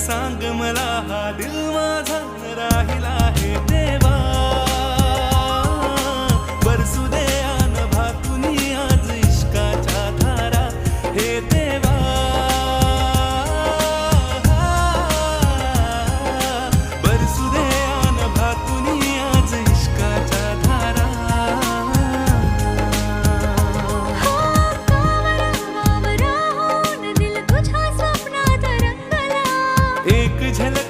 सांग मला हा दिल माझा राहिला आहे देवा बरसू दे अनभातुनी आज इश्काच्या धारा हे देवा बरसू दे अनभातुनी आज इश्काच्या धारा एक झलक